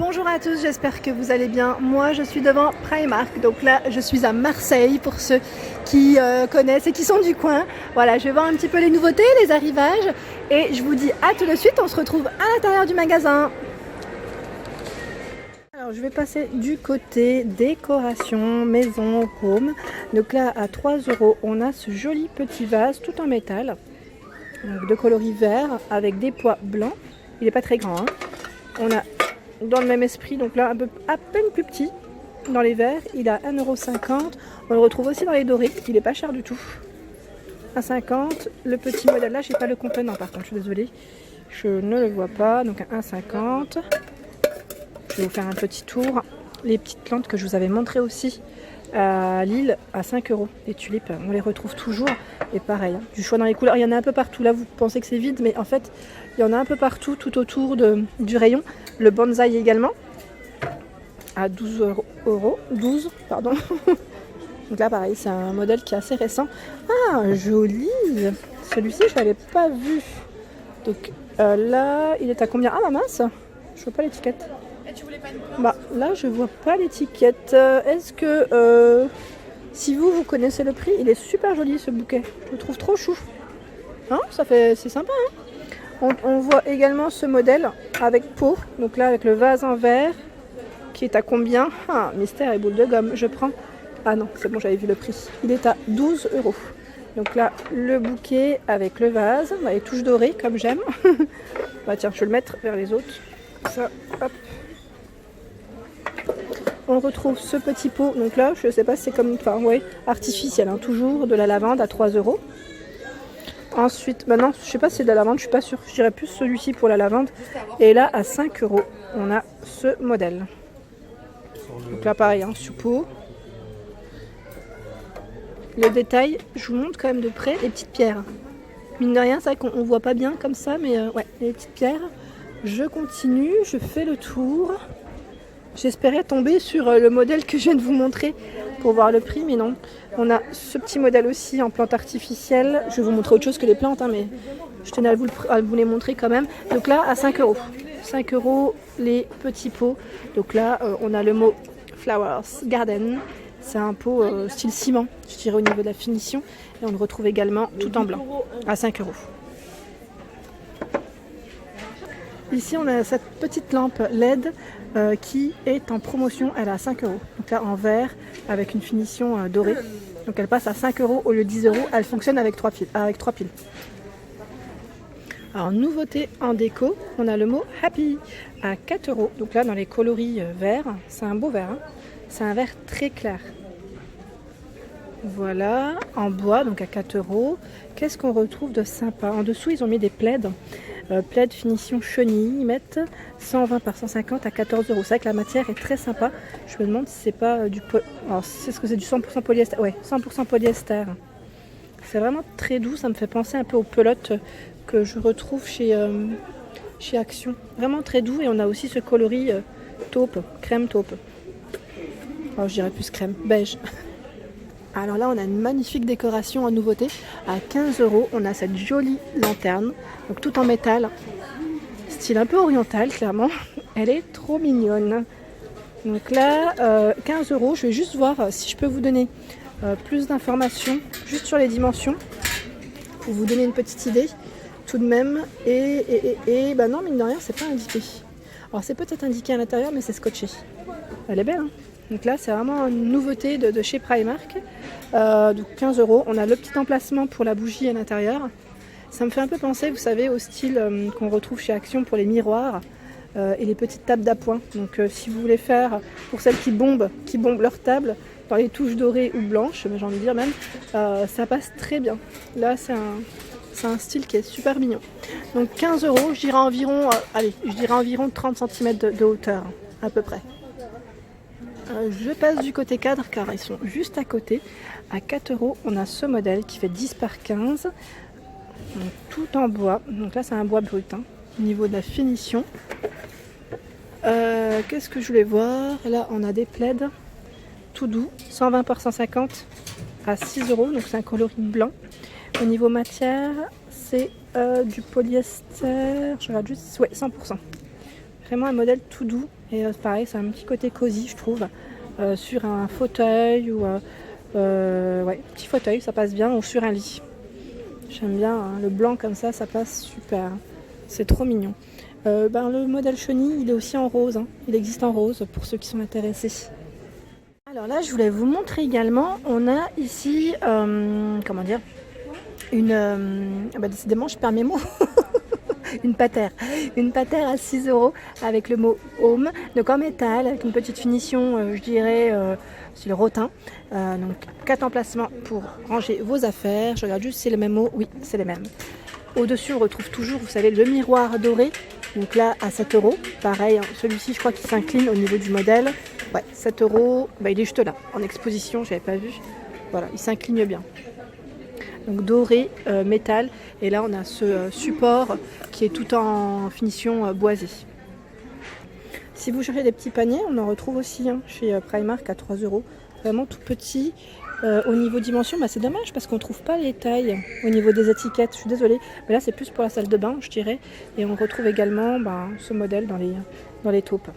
Bonjour à tous, j'espère que vous allez bien. Moi je suis devant Primark, donc là je suis à Marseille pour ceux qui connaissent et qui sont du coin. Voilà, je vais voir un petit peu les nouveautés, les arrivages et je vous dis à tout de suite, on se retrouve à l'intérieur du magasin. Alors je vais passer du côté décoration, maison, home. Donc là à 3 € on a ce joli petit vase tout en métal, donc de coloris vert avec des pois blancs. Il n'est pas très grand, hein. On a dans le même esprit, donc là un peu à peine plus petit dans les verts, il a 1,50 €. On le retrouve aussi dans les dorés, il n'est pas cher du tout. 1,50 €. Le petit modèle là, j'ai pas le contenant par contre, je suis désolée, je ne le vois pas, donc à 1,50 €. Je vais vous faire un petit tour. Les petites plantes que je vous avais montrées aussi à Lille à 5 €. Les tulipes, on les retrouve toujours. Et pareil, hein, du choix dans les couleurs. Il y en a un peu partout. Là, vous pensez que c'est vide, mais en fait, il y en a un peu partout, tout autour du rayon. Le bonsaï également, à 12 €. 12, pardon. Donc là, pareil, c'est un modèle qui est assez récent. Ah, joli! Celui-ci, je ne l'avais pas vu. Donc là, il est à combien? Ah, la mince! Je vois pas l'étiquette. Bah là je vois pas l'étiquette. Est-ce que si vous connaissez le prix, il est super joli ce bouquet. Je le trouve trop chou. Hein, c'est sympa. Hein, on voit également ce modèle avec pot. Donc là avec le vase en verre qui est à combien? Ah, mystère et boule de gomme. Je prends. Ah non, c'est bon, j'avais vu le prix. Il est à 12 €. Donc là le bouquet avec le vase, les touches dorées comme j'aime. Bah tiens, je vais le mettre vers les autres. Ça, hop. On retrouve ce petit pot, donc là je sais pas si c'est comme, enfin ouais, artificiel, hein, toujours de la lavande à 3 €. Ensuite, maintenant je sais pas si c'est de la lavande, je suis pas sûre, je dirais plus celui-ci pour la lavande. Et là à 5 € on a ce modèle. Donc là pareil, hein, sous pot. Le détail, je vous montre quand même de près les petites pierres. Mine de rien, c'est vrai qu'on voit pas bien comme ça, mais ouais, les petites pierres. Je continue, je fais le tour. J'espérais tomber sur le modèle que je viens de vous montrer pour voir le prix, mais non. On a ce petit modèle aussi en plante artificielle. Je vais vous montrer autre chose que les plantes, hein, mais je tenais à vous les montrer quand même. Donc là, à 5 €. 5 € les petits pots. Donc là, on a le mot Flowers Garden. C'est un pot style ciment, je dirais, au niveau de la finition. Et on le retrouve également tout en blanc, à 5 €. Ici, on a cette petite lampe LED qui est en promotion. Elle est à 5 €. Donc là, en verre, avec une finition dorée. Donc elle passe à 5 € au lieu de 10 €. Elle fonctionne avec 3 piles. Alors, nouveauté en déco, on a le mot Happy à 4 €. Donc là, dans les coloris verts, c'est un beau vert. Hein. C'est un vert très clair. Voilà, en bois, donc à 4 €. Qu'est-ce qu'on retrouve de sympa? En dessous, ils ont mis des plaids. Plaid finition chenille, ils mettent 120 par 150 à 14 €. C'est vrai que la matière est très sympa. Je me demande si c'est pas du alors c'est du 100% polyester. Ouais, 100% polyester. C'est vraiment très doux, ça me fait penser un peu aux pelotes que je retrouve chez Action. Vraiment très doux, et on a aussi ce coloris taupe, crème taupe. Alors je dirais plus crème, beige. Alors là, on a une magnifique décoration en nouveauté. À 15 €, on a cette jolie lanterne, donc tout en métal, style un peu oriental, clairement. Elle est trop mignonne. Donc là, 15 €, je vais juste voir si je peux vous donner plus d'informations, juste sur les dimensions, pour vous donner une petite idée, tout de même. Et bah non, mine de rien, c'est pas indiqué. Alors c'est peut-être indiqué à l'intérieur, mais c'est scotché. Elle est belle, hein. Donc là, c'est vraiment une nouveauté de chez Primark. Donc 15 €. On a le petit emplacement pour la bougie à l'intérieur. Ça me fait un peu penser, vous savez, au style qu'on retrouve chez Action pour les miroirs et les petites tables d'appoint. Donc si vous voulez faire, pour celles qui bombent leur table, dans les touches dorées ou blanches, j'ai envie de dire même, ça passe très bien. Là, c'est un style qui est super mignon. Donc 15 €, je dirais environ 30 cm de hauteur, à peu près. Je passe du côté cadre car ils sont juste à côté. À 4 €, on a ce modèle qui fait 10 par 15. Donc, tout en bois. Donc là, c'est un bois brut. Hein, au niveau de la finition. Qu'est-ce que je voulais voir? Là, on a des plaids tout doux. 120 par 150 à 6 €. Donc c'est un coloris blanc. Au niveau matière, c'est du polyester. Je regarde juste. Ouais, 100%. Vraiment un modèle tout doux. Et pareil, c'est un petit côté cosy, je trouve, sur un fauteuil ou ouais, petit fauteuil, ça passe bien, ou sur un lit. J'aime bien hein, le blanc comme ça passe super. C'est trop mignon. Le modèle chenille, il est aussi en rose. Hein. Il existe en rose pour ceux qui sont intéressés. Alors là, je voulais vous montrer également, on a ici, comment dire, décidément, je perds mes mots. Une patère à 6 € avec le mot home, donc en métal, avec une petite finition, je dirais, c'est le rotin. Donc 4 emplacements pour ranger vos affaires. Je regarde juste si c'est les mêmes mots. Oui, c'est les mêmes. Au-dessus, on retrouve toujours, vous savez, le miroir doré. Donc là, à 7 €. Pareil, celui-ci, je crois qu'il s'incline au niveau du modèle. Ouais, 7 €. Il est juste là, en exposition, je n'avais pas vu. Voilà, il s'incline bien. Donc doré, métal. Et là, on a ce support qui est tout en finition boisée. Si vous cherchez des petits paniers, on en retrouve aussi hein, chez Primark à 3 €. Vraiment tout petit. Au niveau dimension, c'est dommage parce qu'on ne trouve pas les tailles au niveau des étiquettes. Je suis désolée. Mais là, c'est plus pour la salle de bain, je dirais. Et on retrouve également ce modèle dans les taupes.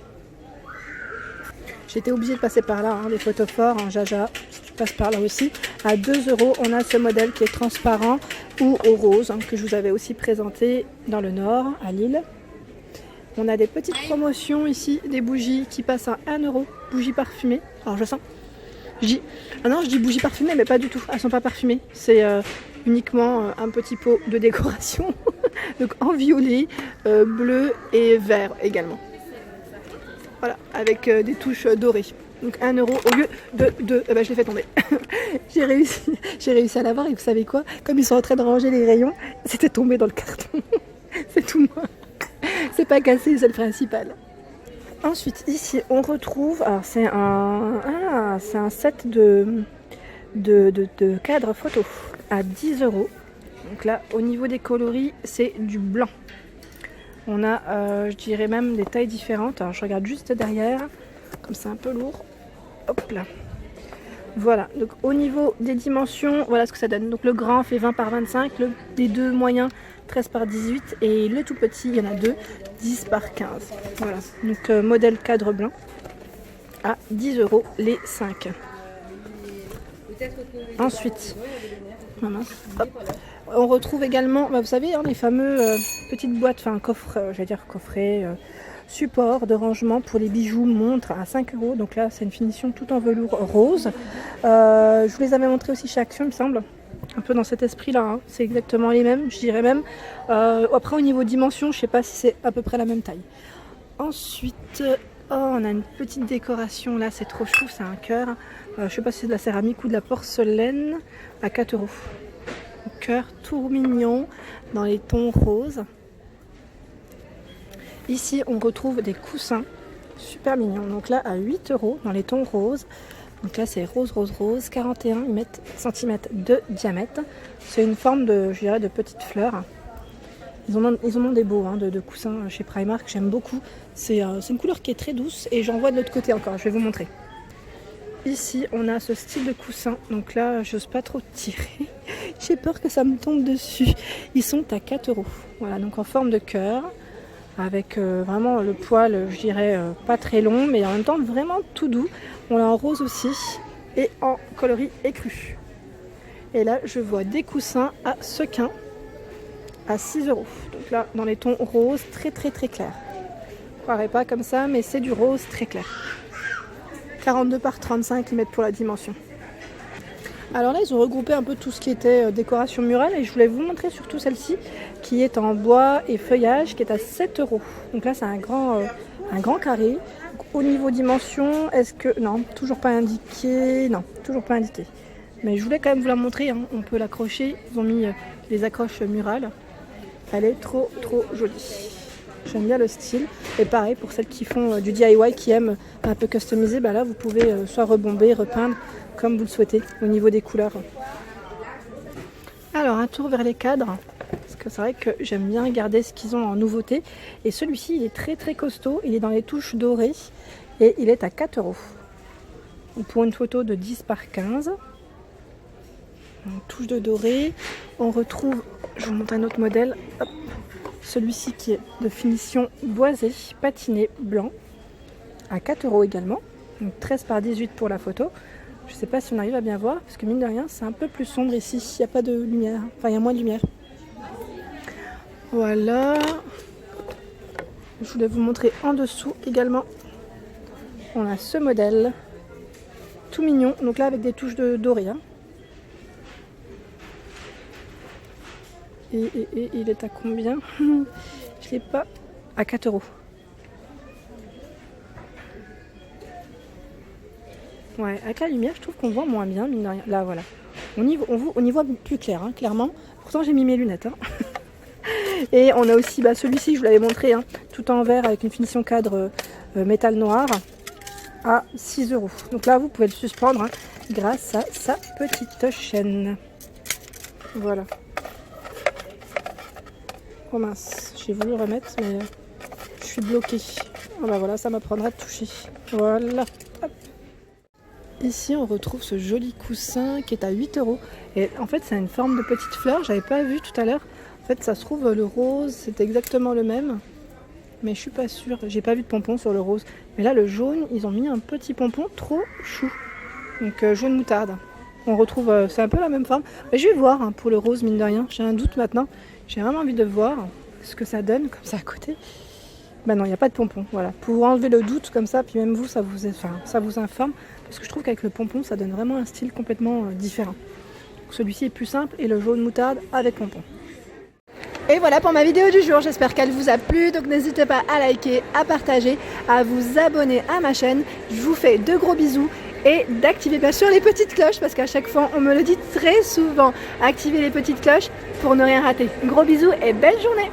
J'étais obligée de passer par là, hein, les photophores, en Jaja, si tu passes par là aussi. À 2 €, on a ce modèle qui est transparent ou au rose, hein, que je vous avais aussi présenté dans le nord, à Lille. On a des petites promotions ici, des bougies qui passent à 1 €, bougies parfumées. Alors je sens, je dis bougies parfumées, mais pas du tout, elles ne sont pas parfumées. C'est uniquement un petit pot de décoration, donc en violet, bleu et vert également. Voilà, avec des touches dorées. Donc 1 € au lieu de 2. Je l'ai fait tomber. j'ai réussi à l'avoir et vous savez quoi? Comme ils sont en train de ranger les rayons, c'était tombé dans le carton. C'est tout moi. C'est pas cassé, c'est le principal. Ensuite, ici, on retrouve... Alors, c'est un set de cadres photo à 10 €. Donc là, au niveau des coloris, c'est du blanc. On a, je dirais même des tailles différentes. Alors je regarde juste derrière, comme c'est un peu lourd. Hop là. Voilà, donc au niveau des dimensions, voilà ce que ça donne. Donc le grand fait 20 par 25, les deux moyens 13 par 18 et le tout petit, il y en a deux, 10 par 15. Voilà, donc modèle cadre blanc à 10 € les 5. Ensuite, hop. On retrouve également, vous savez, hein, les fameux petites boîtes, enfin coffret, support de rangement pour les bijoux, montres à 5 €. Donc là, c'est une finition tout en velours rose. Je vous les avais montrés aussi chez Action, il me semble. Un peu dans cet esprit-là, hein. C'est exactement les mêmes, je dirais même. Après, au niveau dimension, je ne sais pas si c'est à peu près la même taille. Ensuite, on a une petite décoration, là, c'est trop chou, c'est un cœur. Je ne sais pas si c'est de la céramique ou de la porcelaine, à 4 €. Cœur tout mignon dans les tons roses. Ici on retrouve des coussins super mignons, donc là à 8 € dans les tons roses. Donc là c'est rose, 41 cm de diamètre. C'est une forme de, je dirais, de petites fleurs. Ils en ont des beaux hein, de coussins chez Primark, j'aime beaucoup. C'est une couleur qui est très douce et j'en vois de l'autre côté encore, je vais vous montrer. Ici, on a ce style de coussin. Donc là, j'ose pas trop tirer. J'ai peur que ça me tombe dessus. Ils sont à 4 €. Voilà, donc en forme de cœur. Avec vraiment le poil, je dirais, pas très long. Mais en même temps, vraiment tout doux. On l'a en rose aussi. Et en coloris écru. Et là, je vois des coussins à sequin. À 6 €. Donc là, dans les tons roses, très très très clairs. Je croirais pas comme ça, mais c'est du rose très clair. 42 par 35 ils mettent pour la dimension. Alors là ils ont regroupé un peu tout ce qui était décoration murale et je voulais vous montrer surtout celle-ci qui est en bois et feuillage qui est à 7 €. Donc là c'est un grand carré. Donc, au niveau dimension, est-ce que... Non, toujours pas indiqué. Non, toujours pas indiqué. Mais je voulais quand même vous la montrer, hein. On peut l'accrocher. Ils ont mis les accroches murales. Elle est trop jolie. J'aime bien le style. Et pareil, pour celles qui font du DIY, qui aiment un peu customiser, là vous pouvez soit rebomber, repeindre, comme vous le souhaitez, au niveau des couleurs. Alors, un tour vers les cadres. Parce que c'est vrai que j'aime bien regarder ce qu'ils ont en nouveauté. Et celui-ci, il est très très costaud. Il est dans les touches dorées. Et il est à 4 €. Donc, pour une photo de 10 par 15. Donc, touche de doré. On retrouve, je vous montre un autre modèle. Hop. Celui-ci qui est de finition boisée, patiné, blanc. à 4 € également. Donc 13 par 18 pour la photo. Je sais pas si on arrive à bien voir, parce que mine de rien, c'est un peu plus sombre ici. Il n'y a pas de lumière, enfin il y a moins de lumière. Voilà. Je voulais vous montrer en dessous également. On a ce modèle. Tout mignon. Donc là avec des touches de doré. Hein. Et il est à combien? Je l'ai pas. À 4 €. Ouais, avec la lumière, je trouve qu'on voit moins bien, mine de rien. Là, voilà. On y voit plus clair, hein, clairement. Pourtant, j'ai mis mes lunettes. Hein. Et on a aussi celui-ci, je vous l'avais montré, hein, tout en verre avec une finition cadre métal noir à 6 €. Donc là, vous pouvez le suspendre hein, grâce à sa petite chaîne. Voilà. Oh mince, j'ai voulu le remettre, mais je suis bloquée. Oh bah voilà, ça m'apprendra de toucher. Voilà. Hop. Ici, on retrouve ce joli coussin qui est à 8 €. Et en fait, ça a une forme de petite fleur. J'avais pas vu tout à l'heure. En fait, ça se trouve, le rose, c'est exactement le même. Mais je suis pas sûre. J'ai pas vu de pompon sur le rose. Mais là, le jaune, ils ont mis un petit pompon trop chou. Donc, jaune moutarde. On retrouve, c'est un peu la même forme. Mais je vais voir hein, pour le rose, mine de rien. J'ai un doute maintenant. J'ai vraiment envie de voir ce que ça donne, comme ça à côté. Bah non, il n'y a pas de pompon. Voilà. Pour enlever le doute comme ça, puis même vous, ça vous informe. Parce que je trouve qu'avec le pompon, ça donne vraiment un style complètement différent. Celui-ci est plus simple et le jaune moutarde avec pompon. Et voilà pour ma vidéo du jour, j'espère qu'elle vous a plu, donc n'hésitez pas à liker, à partager, à vous abonner à ma chaîne. Je vous fais de gros bisous et d'activer bien sûr les petites cloches parce qu'à chaque fois on me le dit très souvent, activez les petites cloches pour ne rien rater. Gros bisous et belle journée!